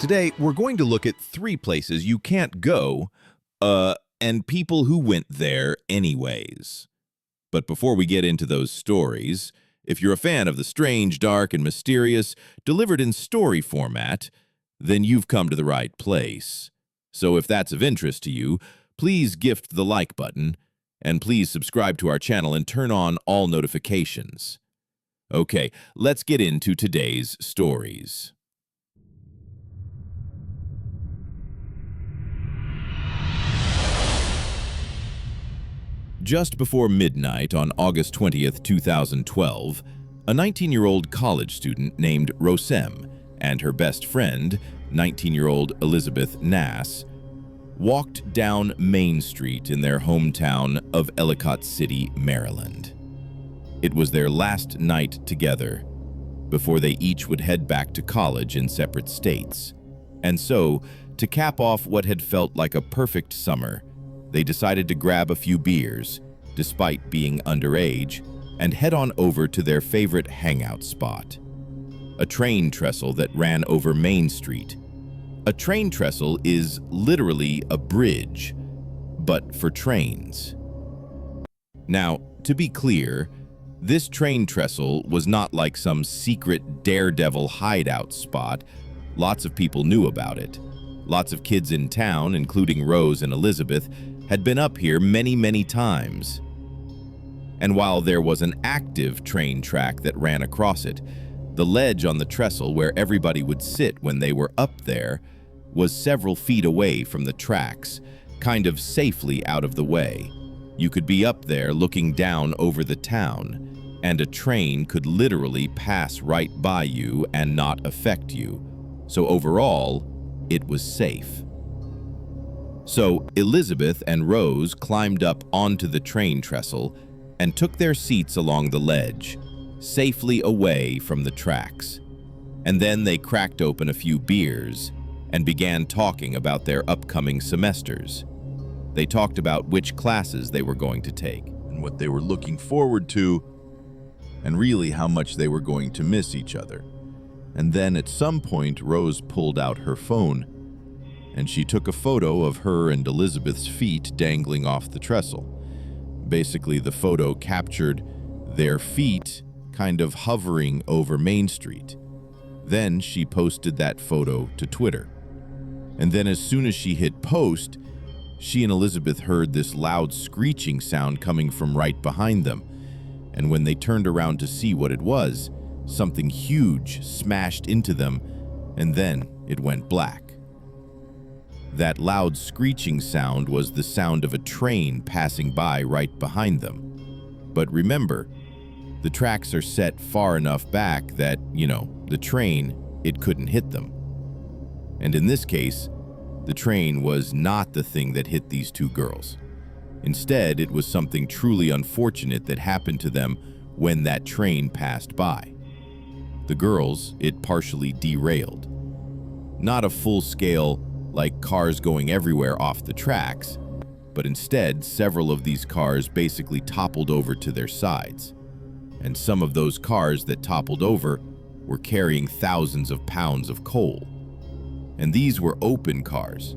Today, we're going to look at 3 places you can't go, and people who went there anyways. But before we get into those stories, if you're a fan of the strange, dark, and mysterious delivered in story format, then you've come to the right place. So if that's of interest to you, please gift the like button, and please subscribe to our channel and turn on all notifications. Okay, let's get into today's stories. Just before midnight on August 20th, 2012, a 19-year-old college student named Rosem and her best friend, 19-year-old Elizabeth Nass, walked down Main Street in their hometown of Ellicott City, Maryland. It was their last night together before they each would head back to college in separate states. And so, to cap off what had felt like a perfect summer, they decided to grab a few beers, despite being underage, and head on over to their favorite hangout spot, a train trestle that ran over Main Street. A train trestle is literally a bridge, but for trains. Now, to be clear, this train trestle was not like some secret daredevil hideout spot. Lots of people knew about it. Lots of kids in town, including Rose and Elizabeth, had been up here many times. And while there was an active train track that ran across it, the ledge on the trestle where everybody would sit when they were up there was several feet away from the tracks, kind of safely out of the way. You could be up there looking down over the town, and a train could literally pass right by you and not affect you. So overall, it was safe. So Elizabeth and Rose climbed up onto the train trestle and took their seats along the ledge, safely away from the tracks. And then they cracked open a few beers and began talking about their upcoming semesters. They talked about which classes they were going to take and what they were looking forward to, and really how much they were going to miss each other. And then at some point, Rose pulled out her phone, and she took a photo of her and Elizabeth's feet dangling off the trestle. Basically, the photo captured their feet kind of hovering over Main Street. Then she posted that photo to Twitter. And then as soon as she hit post, she and Elizabeth heard this loud screeching sound coming from right behind them. And when they turned around to see what it was, something huge smashed into them, and then it went black. That loud screeching sound was the sound of a train passing by right behind them. But remember, the tracks are set far enough back that, the train, it couldn't hit them. And in this case, the train was not the thing that hit these two girls. Instead, it was something truly unfortunate that happened to them when that train passed by. The girls, it partially derailed. Not a full-scale, like cars going everywhere off the tracks, but instead several of these cars basically toppled over to their sides. And some of those cars that toppled over were carrying thousands of pounds of coal. And these were open cars.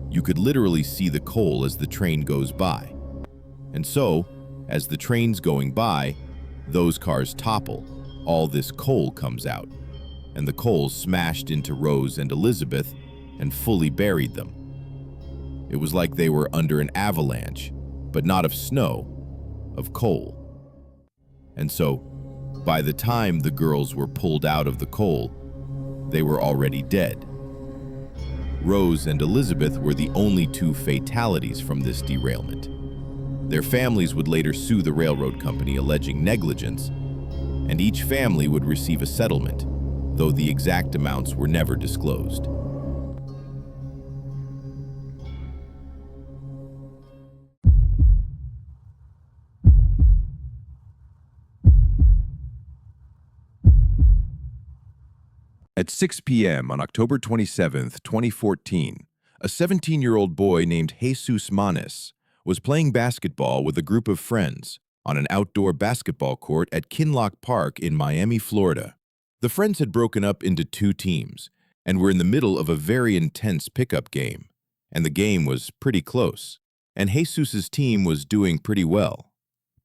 You could literally see the coal as the train goes by. And so, as the train's going by, those cars topple, all this coal comes out, and the coal smashed into Rose and Elizabeth and fully buried them. It was like they were under an avalanche, but not of snow, of coal. And so, by the time the girls were pulled out of the coal, they were already dead. Rose and Elizabeth were the only 2 fatalities from this derailment. Their families would later sue the railroad company alleging negligence, and each family would receive a settlement, though the exact amounts were never disclosed. At 6 p.m. on October 27, 2014, a 17-year-old boy named Jesus Maness was playing basketball with a group of friends on an outdoor basketball court at Kinloch Park in Miami, Florida. The friends had broken up into 2 teams, and were in the middle of a very intense pickup game, and the game was pretty close, and Jesus's team was doing pretty well.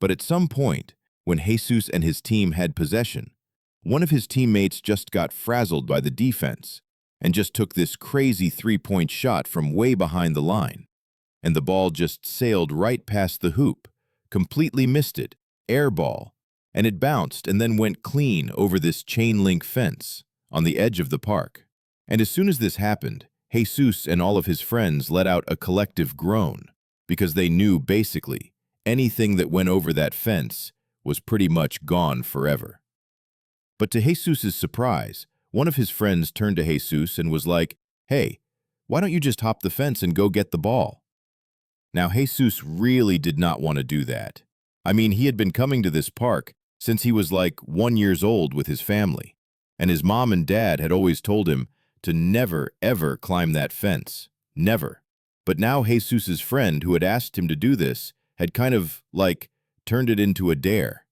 But at some point, when Jesus and his team had possession, one of his teammates just got frazzled by the defense and just took this crazy three-point shot from way behind the line, and the ball just sailed right past the hoop, completely missed it, air ball, and it bounced and then went clean over this chain-link fence on the edge of the park. And as soon as this happened, Jesus and all of his friends let out a collective groan, because they knew basically anything that went over that fence was pretty much gone forever. But to Jesus's surprise, one of his friends turned to Jesus and was like, "Hey, why don't you just hop the fence and go get the ball?" Now, Jesus really did not want to do that. I mean, he had been coming to this park since he was like 1 year old with his family, and his mom and dad had always told him to never, ever climb that fence. Never. But now Jesus's friend who had asked him to do this had kind of, like, turned it into a dare.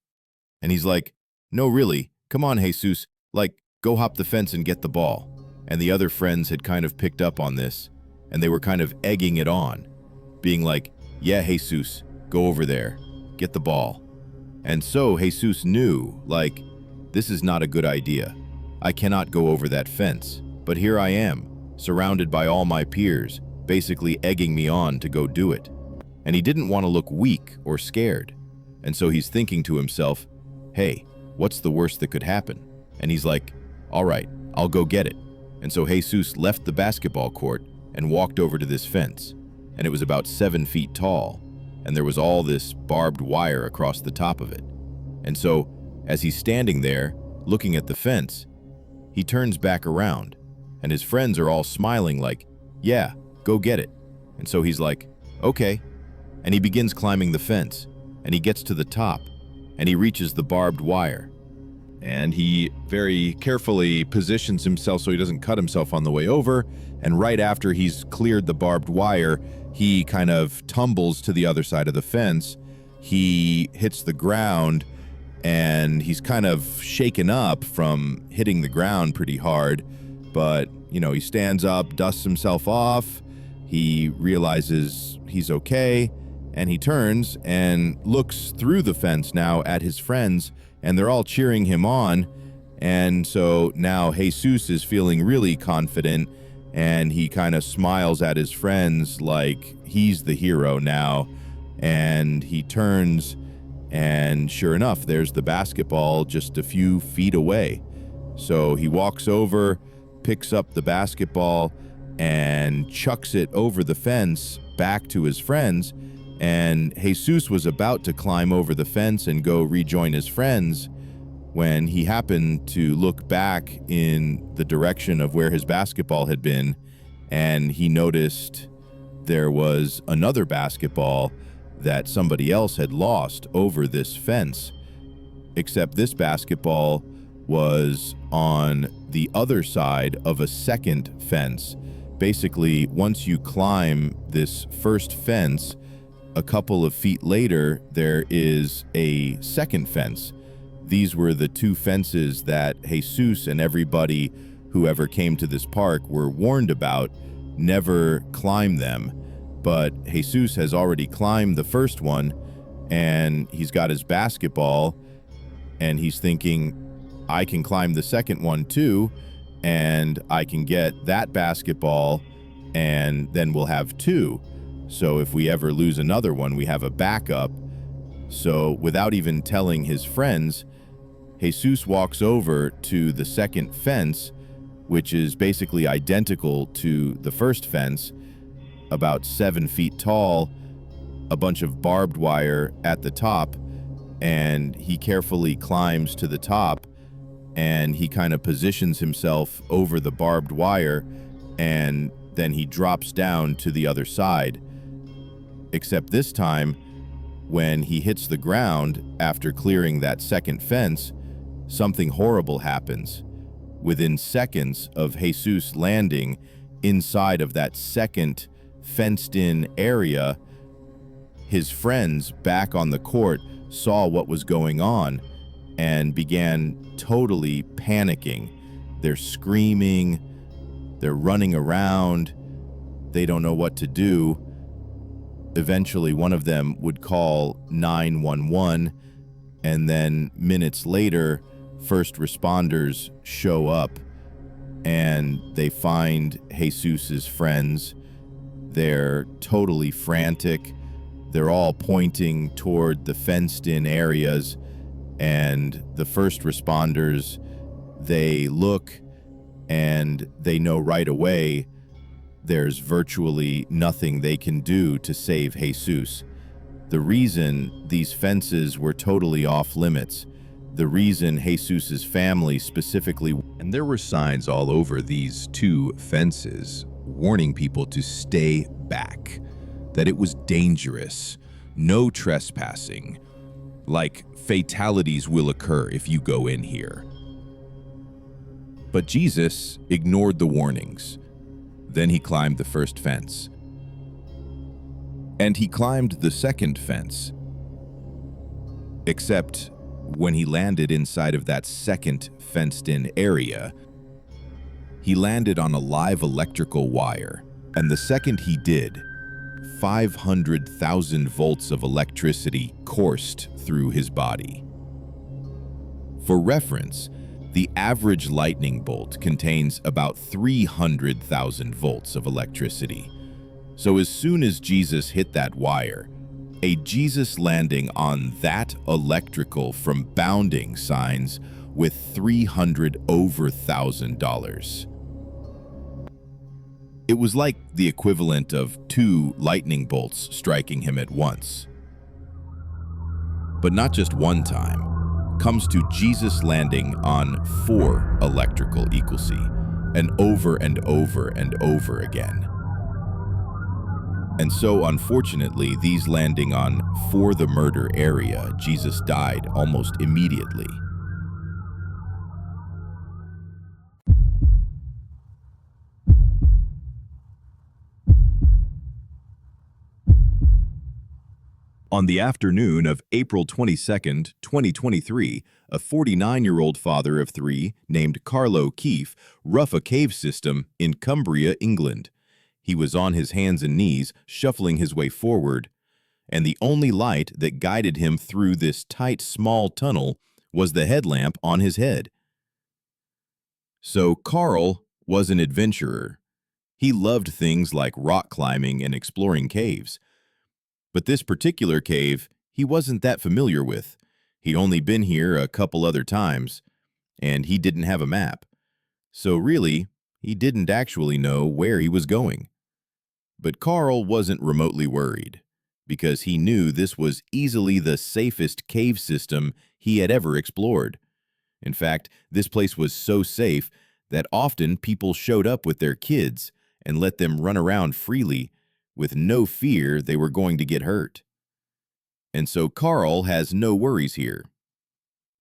And he's like, "No, really, come on, Jesus, like, go hop the fence and get the ball." And the other friends had kind of picked up on this, and they were kind of egging it on, being like, "Yeah, Jesus, go over there, get the ball." And so Jesus knew, like, this is not a good idea. I cannot go over that fence, but here I am, surrounded by all my peers, basically egging me on to go do it. And he didn't want to look weak or scared. And so he's thinking to himself, "Hey, what's the worst that could happen?" And he's like, "All right, I'll go get it." And so Jesus left the basketball court and walked over to this fence. And it was about 7 feet tall, and there was all this barbed wire across the top of it. And so, as he's standing there, looking at the fence, he turns back around, and his friends are all smiling like, "Yeah, go get it." And so he's like, "Okay." And he begins climbing the fence, and he gets to the top, and he reaches the barbed wire. And he very carefully positions himself so he doesn't cut himself on the way over, and right after he's cleared the barbed wire, he kind of tumbles to the other side of the fence. He hits the ground, and he's kind of shaken up from hitting the ground pretty hard, but, he stands up, dusts himself off, he realizes he's okay, and he turns and looks through the fence now at his friends, and they're all cheering him on. And so now Jesus is feeling really confident, and he kind of smiles at his friends like he's the hero now. And he turns, and sure enough, there's the basketball just a few feet away. So he walks over, picks up the basketball, and chucks it over the fence back to his friends. And Jesus was about to climb over the fence and go rejoin his friends when he happened to look back in the direction of where his basketball had been, and he noticed there was another basketball that somebody else had lost over this fence, except this basketball was on the other side of a second fence. Basically, once you climb this first fence, a couple of feet later, there is a second fence. These were the two fences that Jesus and everybody who ever came to this park were warned about. Never climb them. But Jesus has already climbed the first one, and he's got his basketball, and he's thinking, I can climb the second one too, and I can get that basketball, and then we'll have two. So if we ever lose another one, we have a backup. So without even telling his friends, Jesus walks over to the second fence, which is basically identical to the first fence, about 7 feet tall, a bunch of barbed wire at the top, and he carefully climbs to the top, and he kind of positions himself over the barbed wire, and then he drops down to the other side. Except this time, when he hits the ground after clearing that second fence, something horrible happens. Within seconds of Jesus landing inside of that second fenced-in area, his friends back on the court saw what was going on and began totally panicking. They're screaming, They're running around. They don't know what to do. Eventually, one of them would call 911, and then minutes later, first responders show up and they find Jesus's friends. They're totally frantic. They're all pointing toward the fenced-in areas, and the first responders, they look and they know right away there's virtually nothing they can do to save Jesus. The reason these fences were totally off limits, the reason Jesus's family specifically, and there were signs all over these two fences warning people to stay back, that it was dangerous, no trespassing, like fatalities will occur if you go in here. But Jesus ignored the warnings. Then he climbed the first fence. And he climbed the second fence. Except when he landed inside of that second fenced-in area, he landed on a live electrical wire. And the second he did, 500,000 volts of electricity coursed through his body. For reference, the average lightning bolt contains about 300,000 volts of electricity. So as soon as Jesus hit that wire, a Jesus landing on that electrical from bounding signs with $300,000. It was like the equivalent of 2 lightning bolts striking him at once. But not just one time. Comes to Jesus landing on 4 electrical equalcy, and over and over and over again. And so, unfortunately, these landing on for the murder area, Jesus died almost immediately. On the afternoon of April 22, 2023, a 49-year-old father of 3 named Carl Keefe roughed a cave system in Cumbria, England. He was on his hands and knees, shuffling his way forward, and the only light that guided him through this tight, small tunnel was the headlamp on his head. So Carl was an adventurer. He loved things like rock climbing and exploring caves. But this particular cave, he wasn't that familiar with. He'd only been here a couple other times, and he didn't have a map. So really, he didn't actually know where he was going. But Carl wasn't remotely worried, because he knew this was easily the safest cave system he had ever explored. In fact, this place was so safe that often people showed up with their kids and let them run around freely, with no fear they were going to get hurt. And so Carl has no worries here.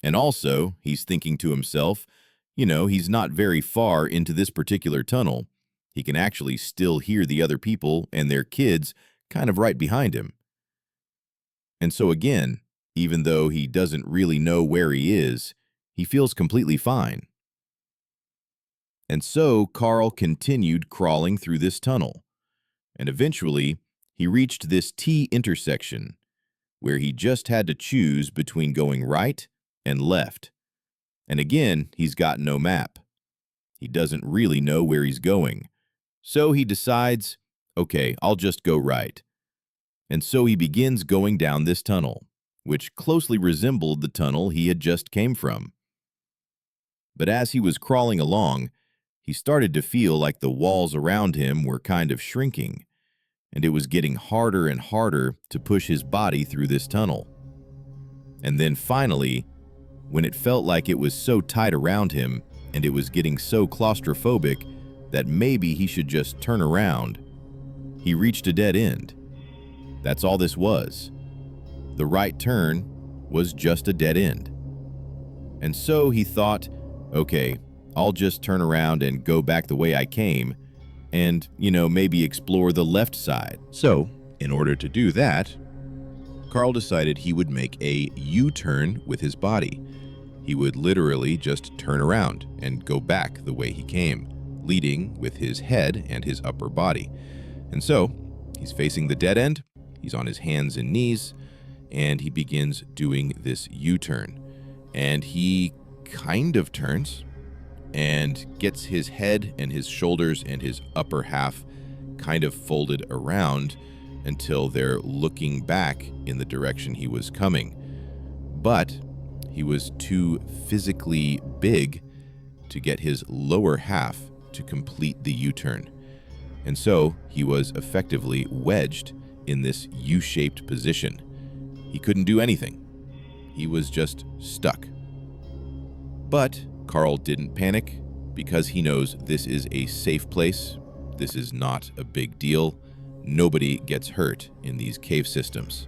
And also, he's thinking to himself, he's not very far into this particular tunnel. He can actually still hear the other people and their kids kind of right behind him. And so again, even though he doesn't really know where he is, he feels completely fine. And so Carl continued crawling through this tunnel. And eventually, he reached this T intersection, where he just had to choose between going right and left. And again, he's got no map. He doesn't really know where he's going. So he decides, okay, I'll just go right. And so he begins going down this tunnel, which closely resembled the tunnel he had just came from. But as he was crawling along, he started to feel like the walls around him were kind of shrinking, and it was getting harder and harder to push his body through this tunnel. And then finally, when it felt like it was so tight around him and it was getting so claustrophobic that maybe he should just turn around, he reached a dead end. That's all this was. The right turn was just a dead end. And so he thought, okay, I'll just turn around and go back the way I came and, maybe explore the left side. So, in order to do that, Carl decided he would make a U-turn with his body. He would literally just turn around and go back the way he came, leading with his head and his upper body. And so, he's facing the dead end, he's on his hands and knees, and he begins doing this U-turn. And he kind of turns and gets his head and his shoulders and his upper half kind of folded around until they're looking back in the direction he was coming. But he was too physically big to get his lower half to complete the U-turn. And so he was effectively wedged in this U-shaped position. He couldn't do anything. He was just stuck. But Carl didn't panic because he knows this is a safe place. This is not a big deal. Nobody gets hurt in these cave systems.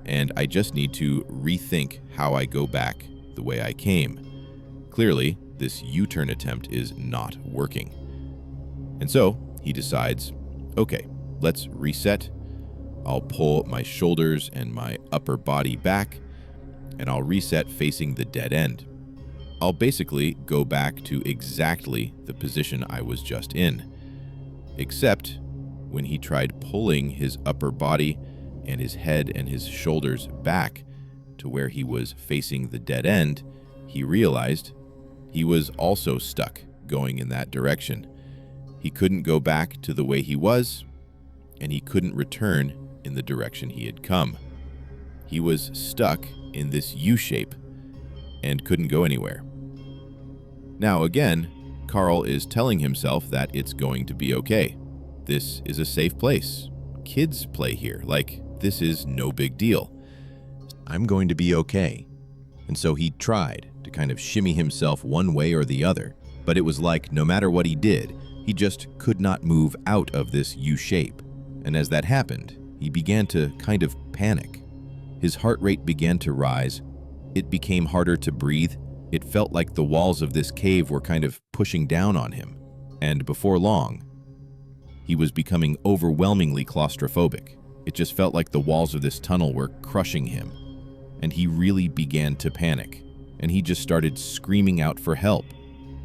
And I just need to rethink how I go back the way I came. Clearly, this U-turn attempt is not working. And so he decides, okay, let's reset. I'll pull my shoulders and my upper body back, and I'll reset facing the dead end. I'll basically go back to exactly the position I was just in. Except when he tried pulling his upper body and his head and his shoulders back to where he was facing the dead end, he realized he was also stuck going in that direction. He couldn't go back to the way he was, and he couldn't return in the direction he had come. He was stuck in this U-shape and couldn't go anywhere. Now again, Carl is telling himself that it's going to be okay. This is a safe place. Kids play here. This is no big deal. I'm going to be okay. And so he tried to kind of shimmy himself one way or the other, but it was like no matter what he did, he just could not move out of this U-shape. And as that happened, he began to kind of panic. His heart rate began to rise. It became harder to breathe. It felt like the walls of this cave were kind of pushing down on him. And before long, he was becoming overwhelmingly claustrophobic. It just felt like the walls of this tunnel were crushing him. And he really began to panic. And he just started screaming out for help.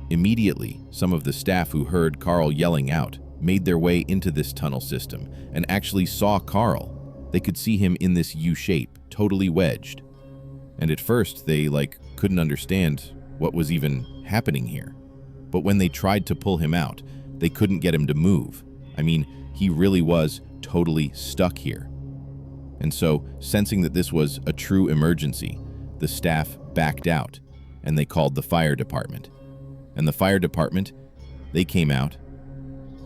Immediately, some of the staff who heard Carl yelling out made their way into this tunnel system and actually saw Carl. They could see him in this U-shape, totally wedged. And at first, they couldn't understand what was even happening here. But when they tried to pull him out, they couldn't get him to move. I mean, he really was totally stuck here. And so, sensing that this was a true emergency, the staff backed out and they called the fire department. And the fire department, they came out,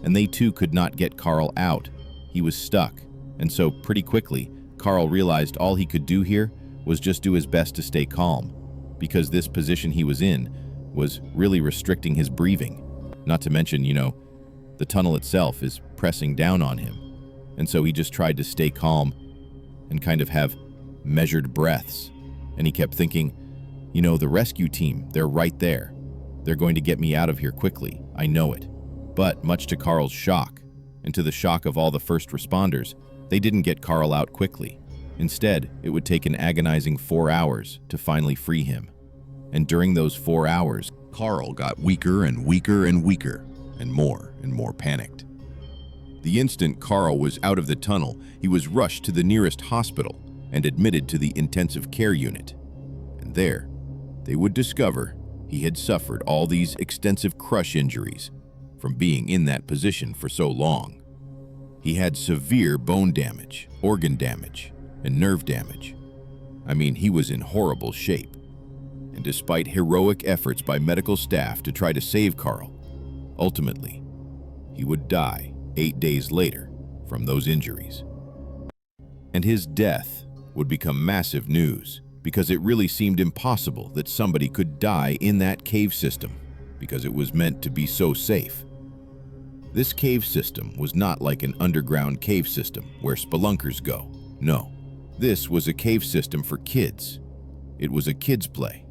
and they too could not get Carl out. He was stuck. And so pretty quickly, Carl realized all he could do here was just do his best to stay calm, because this position he was in was really restricting his breathing. Not to mention, the tunnel itself is pressing down on him. And so he just tried to stay calm and kind of have measured breaths. And he kept thinking, the rescue team, they're right there. They're going to get me out of here quickly. I know it. But much to Carl's shock, and to the shock of all the first responders, they didn't get Carl out quickly. Instead, it would take an agonizing 4 hours to finally free him. And during those 4 hours, Carl got weaker and weaker and weaker, and more panicked. The instant Carl was out of the tunnel, he was rushed to the nearest hospital and admitted to the intensive care unit. And there, they would discover he had suffered all these extensive crush injuries from being in that position for so long. He had severe bone damage, organ damage, and nerve damage. I mean, he was in horrible shape. And despite heroic efforts by medical staff to try to save Carl, ultimately, he would die 8 days later from those injuries. And his death would become massive news, because it really seemed impossible that somebody could die in that cave system, because it was meant to be so safe. This cave system was not like an underground cave system where spelunkers go. No, this was a cave system for kids. It was a kid's play.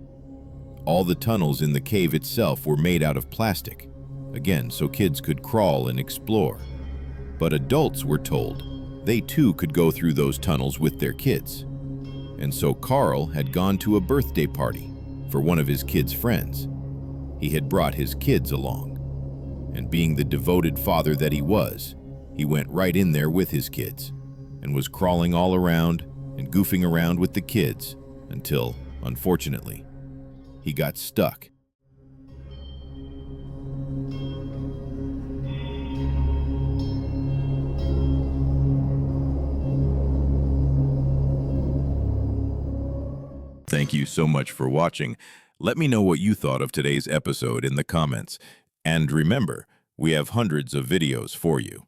All the tunnels in the cave itself were made out of plastic, again, so kids could crawl and explore. But adults were told they too could go through those tunnels with their kids. And so Carl had gone to a birthday party for one of his kids' friends. He had brought his kids along. And being the devoted father that he was, he went right in there with his kids and was crawling all around and goofing around with the kids until, unfortunately, he got stuck. Thank you so much for watching. Let me know what you thought of today's episode in the comments. And remember, we have hundreds of videos for you.